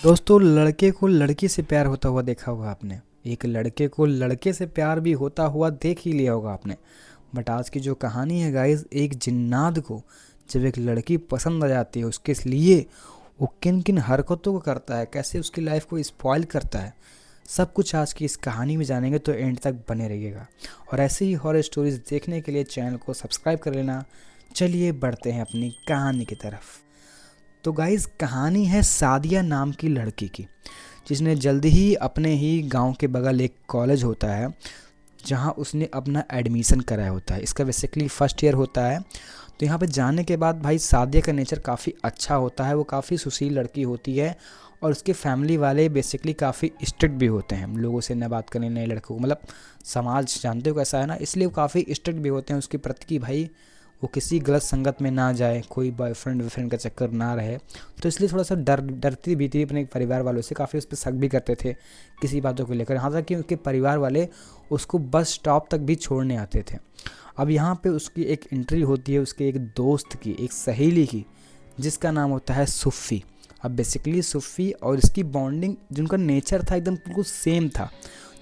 दोस्तों, लड़के को लड़की से प्यार होता हुआ देखा होगा आपने। एक लड़के को लड़के से प्यार भी होता हुआ देख ही लिया होगा आपने। बट आज की जो कहानी है गाइस, एक जिन्नात को जब एक लड़की पसंद आ जाती है, उसके लिए वो किन किन हरकतों को करता है, कैसे उसकी लाइफ को स्पॉइल करता है, सब कुछ आज की इस कहानी में जानेंगे। तो एंड तक बने रहिएगा और ऐसे ही हॉरर स्टोरीज देखने के लिए चैनल को सब्सक्राइब कर लेना। चलिए बढ़ते हैं अपनी कहानी की तरफ। तो गाइस, कहानी है सादिया नाम की लड़की की, जिसने जल्दी ही अपने ही गांव के बगल एक कॉलेज होता है जहां उसने अपना एडमिशन कराया होता है। इसका बेसिकली फर्स्ट ईयर होता है। तो यहाँ पे जाने के बाद भाई सादिया का नेचर काफ़ी अच्छा होता है। वो काफ़ी सुशील लड़की होती है और उसके फैमिली वाले बेसिकली काफ़ी स्ट्रिक्ट भी होते हैं। लोगों से न बात करने, नए लड़कों को, मतलब समाज जानते हो कैसा है ना, इसलिए वो काफ़ी स्ट्रिक्ट भी होते हैं उसके प्रति कि भाई वो किसी गलत संगत में ना जाए, कोई बॉयफ्रेंड वॉयफ्रेंड का चक्कर ना रहे। तो इसलिए थोड़ा सा डरती भी थी अपने परिवार वालों से, काफ़ी उस पर शक भी करते थे किसी बातों को लेकर। यहाँ तक कि उसके परिवार वाले उसको बस स्टॉप तक भी छोड़ने आते थे। अब यहाँ पे उसकी एक एंट्री होती है उसके एक दोस्त की, एक सहेली की, जिसका नाम होता है सुफ़ी। अब बेसिकली सुफ़ी और इसकी बॉन्डिंग, जिनका नेचर था एकदम बिल्कुल सेम था।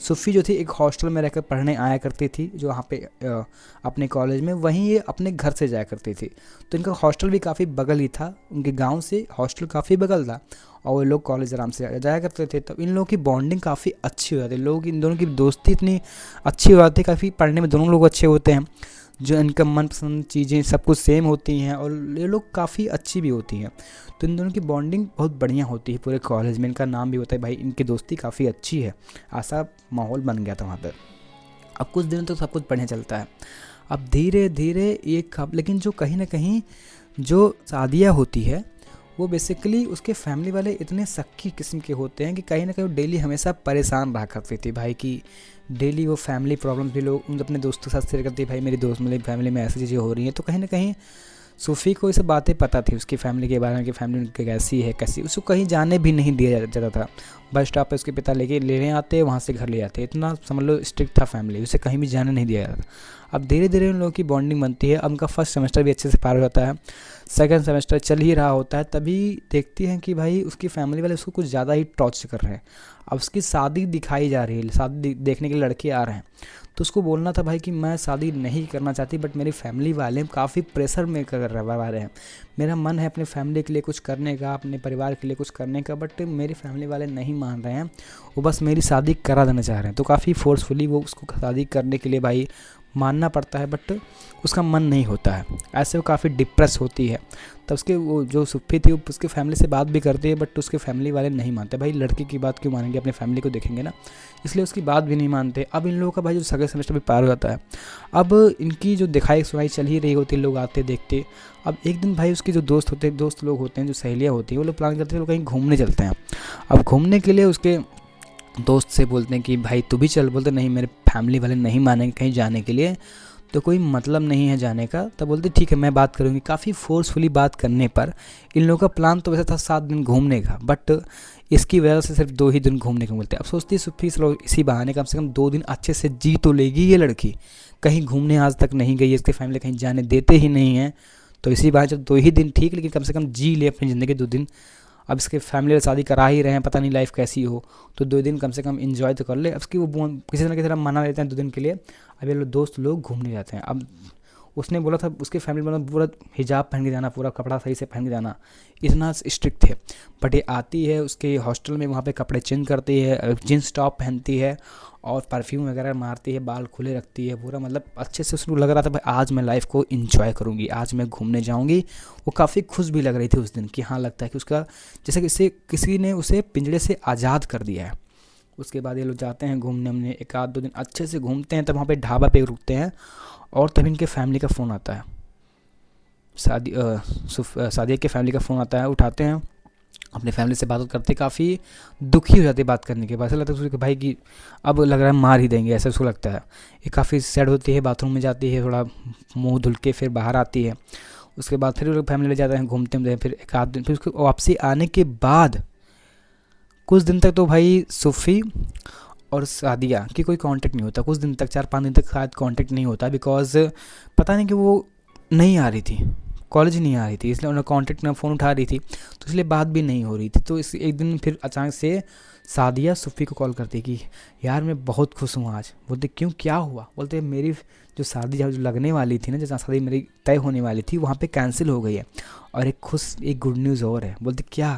सुफ़ी जो थी एक हॉस्टल में रहकर पढ़ने आया करती थी, जो वहाँ पे अपने कॉलेज में, वहीं ये अपने घर से जाया करती थी। तो इनका हॉस्टल भी काफ़ी बगल ही था, उनके गांव से हॉस्टल काफ़ी बगल था और वो लोग कॉलेज आराम से जाया करते थे। तो इन लोगों की बॉन्डिंग काफ़ी अच्छी हो जाती है। लोग इन दोनों की दोस्ती इतनी अच्छी हो जाती है, काफ़ी पढ़ने में दोनों लोग अच्छे होते हैं, जो इनका मनपसंद चीज़ें सब कुछ सेम होती हैं और ये लोग काफ़ी अच्छी भी होती हैं। तो इन दोनों की बॉन्डिंग बहुत बढ़िया होती है पूरे कॉलेज में। इनका नाम भी होता है भाई, इनकी दोस्ती काफ़ी अच्छी है। ऐसा माहौल बन गया था वहाँ पर। अब कुछ दिनों तक सब कुछ बढ़िया चलता है। अब धीरे धीरे एक लेकिन जो कहीं ना कहीं जो सादिया होती है, वो बेसिकली उसके फैमिली वाले इतने शक्की किस्म के होते हैं कि कहीं ना कहीं वो डेली हमेशा परेशान रहा करती थी भाई, कि डेली वो फैमिली प्रॉब्लम्स भी लोग अपने दोस्तों के साथ शेयर करती है। भाई मेरी दोस्त, मेरी फैमिली में ऐसी चीज़ें हो रही हैं। तो कहीं ना कहीं सूफ़ी को ये सब बातें पता थी उसकी फैमिली के बारे में, कि फैमिली उनकी कैसी है कैसी। उसको कहीं जाने भी नहीं दिया जाता था। बस स्टॉप पे उसके पिता लेने आते, वहाँ से घर ले जाते। इतना समझ लो स्ट्रिक्ट था फैमिली, उसे कहीं भी जाने नहीं दिया जाता। अब धीरे धीरे उन लोगों की बॉन्डिंग बनती है। अब उनका फर्स्ट सेमेस्टर भी अच्छे से पार हो जाता है, सेकंड सेमेस्टर चल ही रहा होता है, तभी देखती हैं कि भाई उसकी फैमिली वाले उसको कुछ ज़्यादा ही टॉर्चर कर रहे हैं। अब उसकी शादी दिखाई जा रही है, शादी देखने के लिए लड़के आ रहे हैं। तो उसको बोलना था भाई कि मैं शादी नहीं करना चाहती, बट मेरी फैमिली वाले काफ़ी प्रेशर में कर रहे हैं। मेरा मन है अपने फैमिली के लिए कुछ करने का, अपने परिवार के लिए कुछ करने का, बट मेरी फैमिली वाले नहीं मान रहे हैं। वो बस मेरी शादी करा देना चाह रहे हैं। तो काफ़ी फोर्सफुली वो उसको शादी करने के लिए भाई मानना पड़ता है, बट उसका मन नहीं होता है। ऐसे वो काफ़ी डिप्रेस होती है। तब उसके वो जो सुफ़ी थी, वो उसके फैमिली से बात भी करती है, बट उसके फैमिली वाले नहीं मानते। भाई लड़की की बात क्यों मानेंगे, अपने फैमिली को देखेंगे ना, इसलिए उसकी बात भी नहीं मानते। अब इन लोगों का भाई जो सेकंड सेमेस्टर भी पार हो जाता है। अब इनकी जो दिखाई सुनाई चल ही रही होती है, लोग आते देखते। अब एक दिन भाई उसके जो दोस्त लोग होते हैं, जो सहेलियाँ होती हैं, वो लोग प्लान करते हैं लोग कहीं घूमने चलते हैं। अब घूमने के लिए उसके दोस्त से बोलते हैं कि भाई तू भी चल। बोलते नहीं, मेरे फैमिली वाले नहीं मानेंगे कहीं जाने के लिए, तो कोई मतलब नहीं है जाने का। तब बोलते ठीक है मैं बात करूँगी। काफ़ी फोर्सफुली बात करने पर इन लोगों का प्लान तो वैसे था 7 दिन घूमने का, बट इसकी वजह से सिर्फ 2 ही दिन घूमने को मिलते हैं। अब सोचती सुफ़ी चलो इसी बहाने कम से कम 2 दिन अच्छे से जी तो लेगी ये लड़की। कहीं घूमने आज तक नहीं गई है, इसके फैमिली कहीं जाने देते ही नहीं हैं। तो इसी बहाने जब 2 ही दिन ठीक, लेकिन कम से कम जी ले अपनी ज़िंदगी 2 दिन। अब इसके फैमिली वाले शादी करा ही रहे हैं, पता नहीं लाइफ कैसी हो, तो 2 दिन कम से कम एंजॉय तो कर ले। अब उसकी वो किसी ना किसी तरह मना लेते हैं 2 दिन के लिए। अब ये लोग दोस्त लोग घूमने जाते हैं। अब उसने बोला था उसके फैमिली वालों पूरा हिजाब पहन के जाना, पूरा कपड़ा सही से पहन के जाना, इतना स्ट्रिक्ट थे। बट ये आती है उसके हॉस्टल में, वहाँ पे कपड़े चेंज करती है, जीन्स टॉप पहनती है और परफ्यूम वगैरह मारती है, बाल खुले रखती है, पूरा मतलब अच्छे से उसको लग रहा था भाई आज मैं लाइफ को इंजॉय करूँगी, आज मैं घूमने जाऊँगी। वो काफ़ी खुश भी लग रही थी उस दिन, कि हाँ लगता है कि उसका जैसे किसी ने उसे पिंजड़े से आज़ाद कर दिया है। उसके बाद ये लोग जाते हैं घूमने, हमने 1-2 दिन अच्छे से घूमते हैं। तब वहाँ पे ढाबा पे रुकते हैं और तभी इनके फैमिली का फ़ोन आता है। सादिया के फैमिली का फ़ोन आता है, उठाते हैं, अपने फैमिली से बात करते, काफ़ी दुखी हो जाती है बात करने के बाद। ऐसा लगता है उसको कि भाई कि अब लग रहा है मार ही देंगे, ऐसा उसको लगता है। ये काफ़ी सैड होती है, बाथरूम में जाती है, थोड़ा मुंह धुल के फिर बाहर आती है। उसके बाद फिर वो लोग फैमिली ले जाते हैं, घूमते हैं, फिर 1-8 दिन, फिर उसको वापसी आने के बाद कुछ दिन तक तो भाई सुफ़ी और सादिया की कोई कांटेक्ट नहीं होता। कुछ दिन तक, 4-5 दिन तक शायद कांटेक्ट नहीं होता, बिकॉज़ पता नहीं कि वो नहीं आ रही थी। कॉलेज नहीं आ रही थी, इसलिए उन्हें कॉन्टेक्ट में फ़ोन उठा रही थी, तो इसलिए बात भी नहीं हो रही थी। तो इस एक दिन फिर अचानक से सादिया सुफ़ी को कॉल करती कि यार मैं बहुत खुश हूँ आज। बोलते क्यों, क्या हुआ? बोलते मेरी जो शादी जो लगने वाली थी ना, जहाँ शादी मेरी तय होने वाली थी, वहाँ पे कैंसिल हो गई है, और एक गुड न्यूज़ और है। बोलते क्या?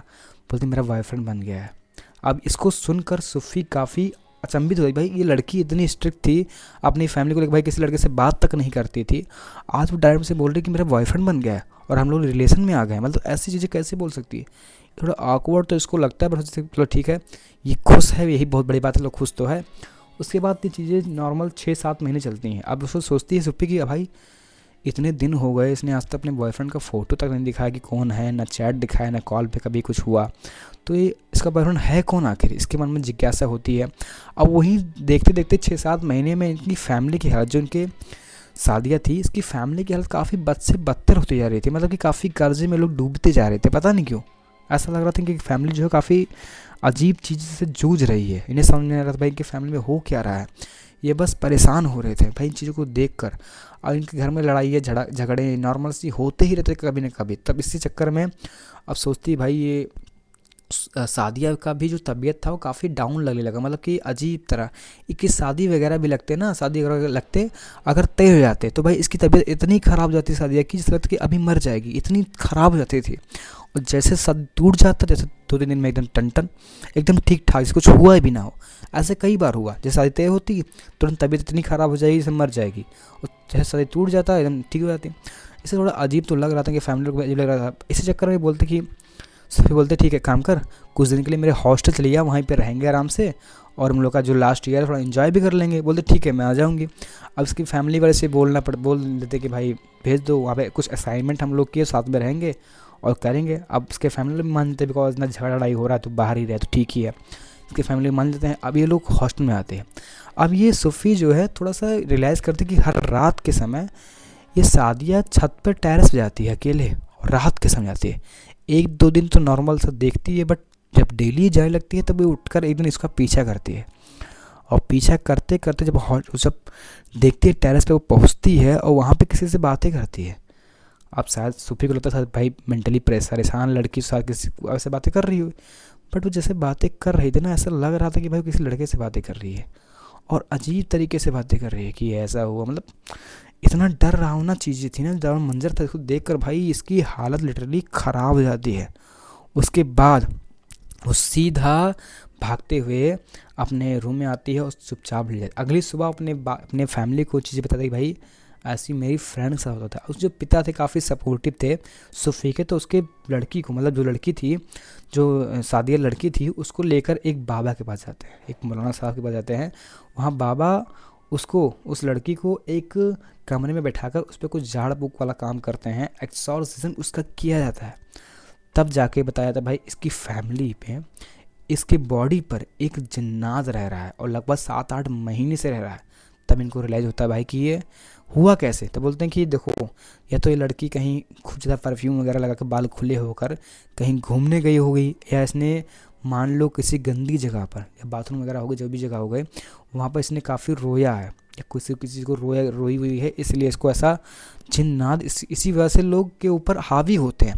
बोलते मेरा बॉयफ्रेंड बन गया है। अब इसको सुनकर सुफ़ी काफ़ी अचंभित हो गई। भाई ये लड़की इतनी स्ट्रिक्ट थी अपनी फैमिली को लेकर, भाई किसी लड़के से बात तक नहीं करती थी, आज वो डायरेक्ट से बोल रही कि मेरा बॉयफ्रेंड बन गया है और हम लोग रिलेशन में आ गए हैं। मतलब ऐसी चीज़ें कैसे बोल सकती है? थोड़ा ऑकवर्ड तो इसको लगता है, पर चलो ठीक है, ये खुश है, यही बहुत बड़ी बात है, लोग खुश तो है। उसके बाद ये चीज़ें नॉर्मल 6-7 महीने चलती हैं। अब उसको सोचती है सुप्पी कि भाई इतने दिन हो गए, इसने आज तक अपने बॉयफ्रेंड का फ़ोटो तक नहीं दिखाया कि कौन है, ना चैट दिखाया, ना कॉल पे कभी कुछ हुआ, तो ये इसका बॉयफ्रेंड है कौन आखिर? इसके मन में जिज्ञासा होती है। अब वहीं देखते देखते 6-7 महीने में इनकी फैमिली की हालत, जो इनके शादियाँ थी, इसकी फैमिली की हालत काफ़ी बद से बदतर होती जा रही थी। मतलब कि काफ़ी कर्जे में लोग डूबते जा रहे थे, पता नहीं क्यों। ऐसा लग रहा था कि फैमिली जो है काफ़ी अजीब चीज़ से जूझ रही है। इन्हें समझ नहीं आ रहा था भाई इनकी फैमिली में हो क्या रहा है। ये बस परेशान हो रहे थे भाई इन चीज़ों को देखकर। और इनके घर में लड़ाई झगड़े नॉर्मल सी होते ही रहते कभी न कभी। तब इसी चक्कर में अब सोचती भाई ये सादिया का भी जो तबीयत था वो काफ़ी डाउन लगने लगा। मतलब कि अजीब तरह इसकी शादी वगैरह भी लगते ना, शादी वगैरह लगते अगर तय हो जाते तो भाई इसकी तबीयत इतनी ख़राब हो जाती सादिया की, जिस लगता कि अभी मर जाएगी, इतनी ख़राब हो जाती थी। और जैसे शादी टूट जाता, जैसे 2-3 दिन में एकदम टन एकदम ठीक ठाक, कुछ हुआ भी ना हो। ऐसे कई बार हुआ, जैसे शादी तय होती तुरंत तबीयत इतनी ख़राब हो जाएगी जैसे मर जाएगी, और जैसे शादी टूट जाता एकदम ठीक हो जाती। इसे थोड़ा अजीब तो लग रहा था कि फैमिली को अजीब लग रहा था। इसी चक्कर में बोलते कि फिर बोलते ठीक है काम कर, कुछ दिन के लिए मेरे हॉस्टल चले जा, वहीं पे रहेंगे आराम से, और हम लोग का जो लास्ट ईयर है थोड़ा एंजॉय भी कर लेंगे। बोलते ठीक है मैं आ जाऊँगी। अब इसकी फैमिली वाले से बोल देते कि भाई भेज दो, वहाँ पे कुछ असाइनमेंट हम लोग किए, साथ में रहेंगे और करेंगे। अब इसके फैमिली भी मान लेते, बिकॉज इतना झगड़ा लड़ाई हो रहा है तो बाहर ही रहे तो ठीक ही है, इसकी फैमिली मान लेते हैं। अब ये लोग हॉस्टल में आते हैं। अब ये सुफ़ी जो है थोड़ा सा रियलाइज़ करती कि हर रात के समय ये सादिया छत पर टेरेस पे जाती है अकेले, और रात के समय जाती है। 1-2 दिन तो नॉर्मल सा देखती है, बट जब डेली जाने लगती है तब ये उठकर एक दिन इसका पीछा करती है, और पीछा करते करते जब देखती है टेरेस पे वो पहुंचती है और वहाँ पे किसी से बातें करती है। अब शायद सुफ़ी को लगता था भाई मेंटली परेशान लड़की के साथ किसी ऐसे बातें कर रही हो, बट वो जैसे बातें कर रही थी ना, ऐसा लग रहा था कि भाई वो किसी लड़के से बातें कर रही है, और अजीब तरीके से बातें कर रही है कि ऐसा हुआ। मतलब इतना डर रहा हूँ ना, चीज़ें थी ना, जब मंजर था इसको देख कर भाई इसकी हालत लिटरली ख़राब हो जाती है। उसके बाद वो सीधा भागते हुए अपने रूम में आती है और चुपचाप ले जाती। अगली सुबह अपने फैमिली को चीज़ें बताती भाई ऐसी मेरी फ्रेंड के साथ होता था। उस जो पिता थे काफ़ी सपोर्टिव थे सुफ़ी के, तो उसके लड़की को, मतलब जो लड़की थी, जो सादिया लड़की थी, उसको लेकर एक बाबा के पास जाते हैं, एक मौलाना साहब के पास जाते हैं। वहाँ बाबा उस लड़की को एक कमरे में बैठाकर उस पर कुछ झाड़ फूक वाला काम करते हैं, एक्सॉर्सिज्म उसका किया जाता है। तब जाके बताया था भाई इसकी फैमिली पे, इसकी बॉडी पर एक जिन्नात रह रहा है, और लगभग 7-8 महीने से रह रहा है। तब इनको रियलाइज़ होता है भाई कि ये हुआ कैसे। तो बोलते हैं कि देखो, या तो ये लड़की कहीं खूब ज़्यादा परफ्यूम वगैरह लगा कर बाल खुले होकर कहीं घूमने गई होगी, या इसने मान लो किसी गंदी जगह पर या बाथरूम वगैरह हो गए, जो भी जगह हो गए वहाँ पर इसने काफ़ी रोया है, या किसी को रोई हुई है, इसलिए इसको ऐसा जिन्नात इसी वजह से लोग के ऊपर हावी होते हैं।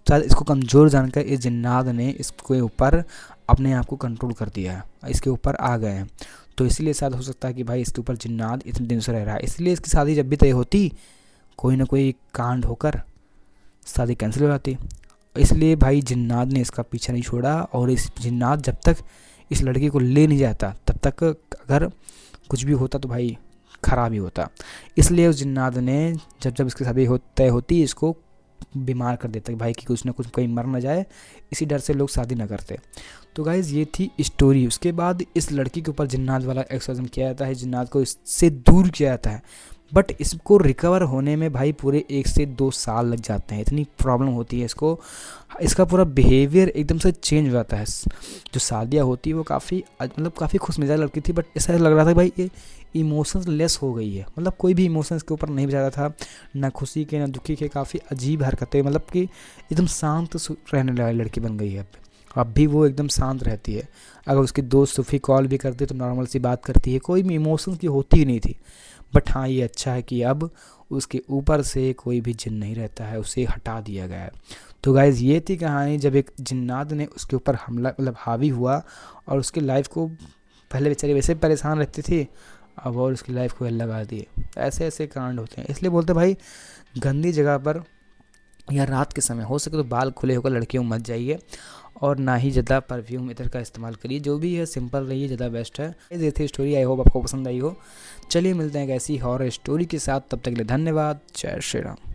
शायद इसको कमज़ोर जानकर इस जिन्नात ने इसके ऊपर अपने आप को कंट्रोल कर दिया है, इसके ऊपर आ गए हैं। तो इसलिए शायद हो सकता है कि भाई इसके ऊपर जिन्नात इतने दिन से रह रहा है, इसलिए इसकी शादी जब भी तय होती कोई ना कोई कांड होकर शादी कैंसिल हो जाती। इसलिए भाई जिन्नात ने इसका पीछा नहीं छोड़ा, और इस जिन्नात जब तक इस लड़की को ले नहीं जाता तब तक अगर कुछ भी होता तो भाई ख़राब ही होता। इसलिए उस जिन्नात ने जब इसकी शादी तय होती इसको बीमार कर देता कि भाई कि कुछ ना कुछ कहीं मर ना जाए, इसी डर से लोग शादी ना करते। तो गाइज़ ये थी स्टोरी। उसके बाद इस लड़की के ऊपर जिन्नात वाला एक्सॉर्सिज्म किया जाता है, जिन्नात को इससे दूर किया जाता है, बट इसको रिकवर होने में भाई पूरे 1 से 2 साल लग जाते हैं। इतनी प्रॉब्लम होती है इसको, इसका पूरा बिहेवियर एकदम से चेंज हो जाता है। जो सादिया होती है वो काफ़ी खुश मिजाज लड़की थी, बट ऐसा लग रहा था भाई ये इमोशंस लेस हो गई है। मतलब कोई भी इमोशंस के ऊपर नहीं बचा था, ना खुशी के ना दुखी के। काफ़ी अजीब हरकतें, मतलब कि एकदम शांत रहने वाली लड़की बन गई है। अब भी वो एकदम शांत रहती है। अगर उसके दोस्त सुफ़ी कॉल भी करते तो नॉर्मल सी बात करती है, कोई भी इमोशंस की होती ही नहीं थी। बट हाँ ये अच्छा है कि अब उसके ऊपर से कोई भी जिन नहीं रहता है, उसे हटा दिया गया है। तो गाइज़ ये थी कहानी, जब एक जिन्नात ने उसके ऊपर हमला हावी हुआ और उसकी लाइफ को, पहले बेचारे वैसे परेशान रहते थे, अब और उसकी लाइफ को हल लगा दिए। ऐसे ऐसे कांड होते हैं, इसलिए बोलते भाई गंदी जगह पर या रात के समय हो सके तो बाल खुले होकर लड़कियों मत जाइए, और ना ही ज़्यादा परफ्यूम इधर का इस्तेमाल करिए। जो भी है सिंपल रहिए, ज़्यादा बेस्ट है। ये थी स्टोरी, आई होप आपको पसंद आई हो। चलिए मिलते हैं एक ऐसी हॉरर स्टोरी के साथ, तब तक के लिए धन्यवाद। जय श्री राम।